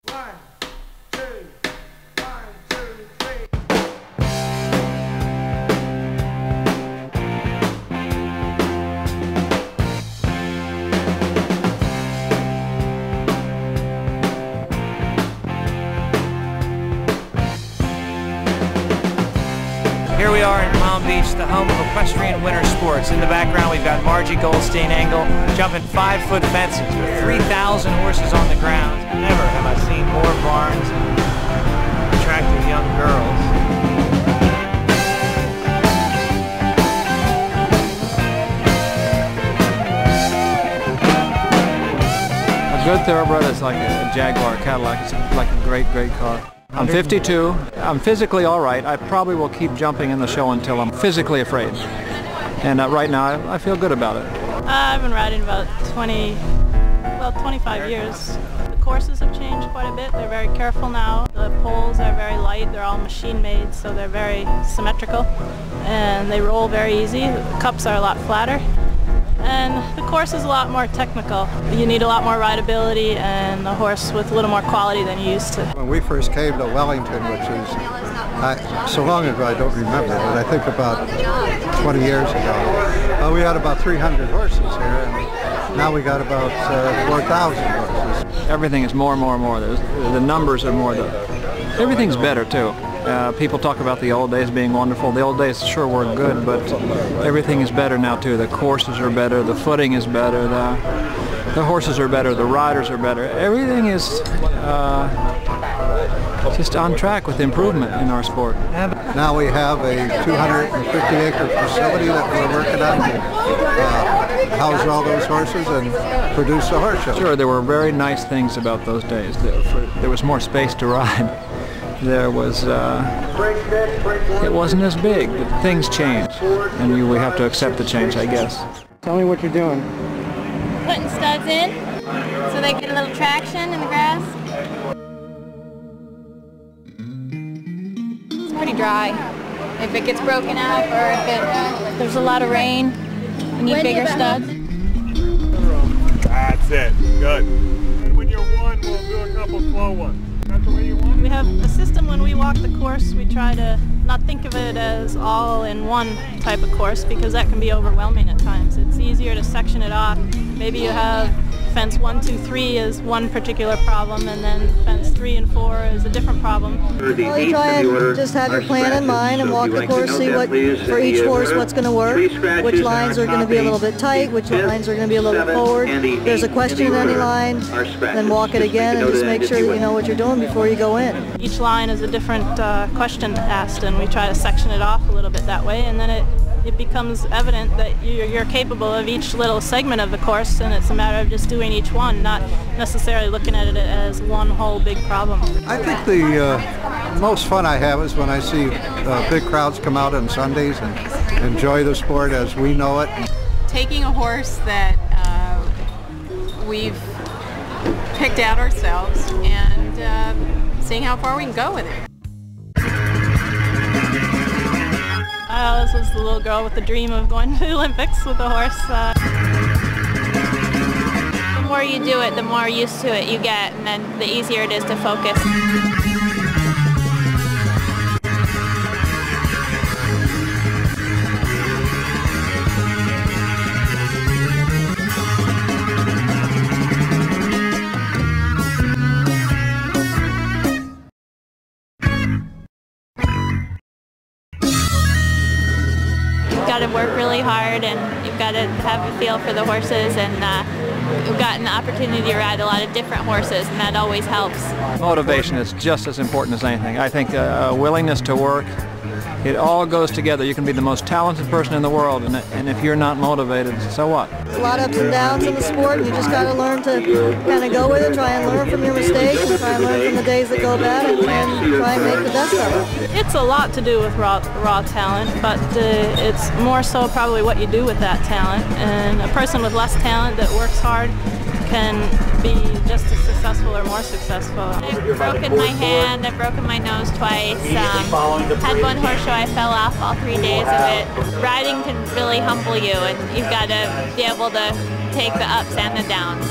One, two, one, two, three. Here we are in Palm Beach, the home of equestrian winter sports. In the background we've got Margie Goldstein-Engel jumping 5-foot fences with 3,000 horses on the ground. Never have I seen more barns and attractive young girls. A good thoroughbred is like a Jaguar Cadillac. It's like a great, great car. I'm 52. I'm physically all right. I probably will keep jumping in the show until I'm physically afraid. And right now, I feel good about it. I've been riding about 25 years. The courses have changed quite a bit. They're very careful now. The poles are very light. They're all machine made, so they're very symmetrical. And they roll very easy. The cups are a lot flatter. And the course is a lot more technical. You need a lot more rideability and a horse with a little more quality than you used to. When we first came to Wellington, which is so long ago I don't remember, but I think about 20 years ago, we had about 300 horses here, and now we got about 4,000 horses. Everything is more and more and more. The numbers are more. Everything's better too. People talk about the old days being wonderful. The old days sure were good, but everything is better now too. The courses are better, the footing is better, the horses are better, the riders are better. Everything is just on track with improvement in our sport. Now we have a 250-acre facility that we're working on to house all those horses and produce a horse show. Sure, there were very nice things about those days. There was more space to ride. There was, it wasn't as big, but things change, and we have to accept the change, I guess. Tell me what you're doing. Putting studs in, so they get a little traction in the grass. It's pretty dry. If it gets broken up, or if there's a lot of rain, you need bigger studs. That's it, good. And when you're one, we'll do a couple slow ones. That's the way you want it? We have a system when we walk the course. We try to not think of it as all in one type of course, because that can be overwhelming at times. It's easier to section it off. Maybe you have fence 1, 2, 3 is one particular problem, and then fence 3 and 4 is a different problem. Well, you try and just have your plan in mind and walk the course, see what for each horse what's going to work, which lines are going to be a little bit tight, which lines are going to be a little bit forward. If there's a question in any line, then walk it again and just make sure that you know what you're doing before you go in. Each line is a different question asked, and we try to section it off a little bit that way, and then it becomes evident that you're capable of each little segment of the course, and it's a matter of just doing each one, not necessarily looking at it as one whole big problem. I think the most fun I have is when I see big crowds come out on Sundays and enjoy the sport as we know it. Taking a horse that we've picked out ourselves and seeing how far we can go with it. I always was the little girl with the dream of going to the Olympics with a horse. The more you do it, the more used to it you get, and then the easier it is to focus. You've got to work really hard, and you've got to have a feel for the horses, and you've gotten the opportunity to ride a lot of different horses, and that always helps. Motivation is just as important as anything. I think a willingness to work, it all goes together. You can be the most talented person in the world, and if you're not motivated, so what? There's a lot of ups and downs in the sport, and you just got to learn to kind of go with it, try and learn from your mistakes, and try and learn from the days that go bad, and try and make the best of it. It's a lot to do with raw talent, but it's more so probably what you do with that talent. And a person with less talent that works hard can be just as successful or more successful. I've broken my hand, I've broken my nose twice, had one horse show I fell off all 3 days of it. Riding can really humble you, and you've got to be able to take the ups and the downs.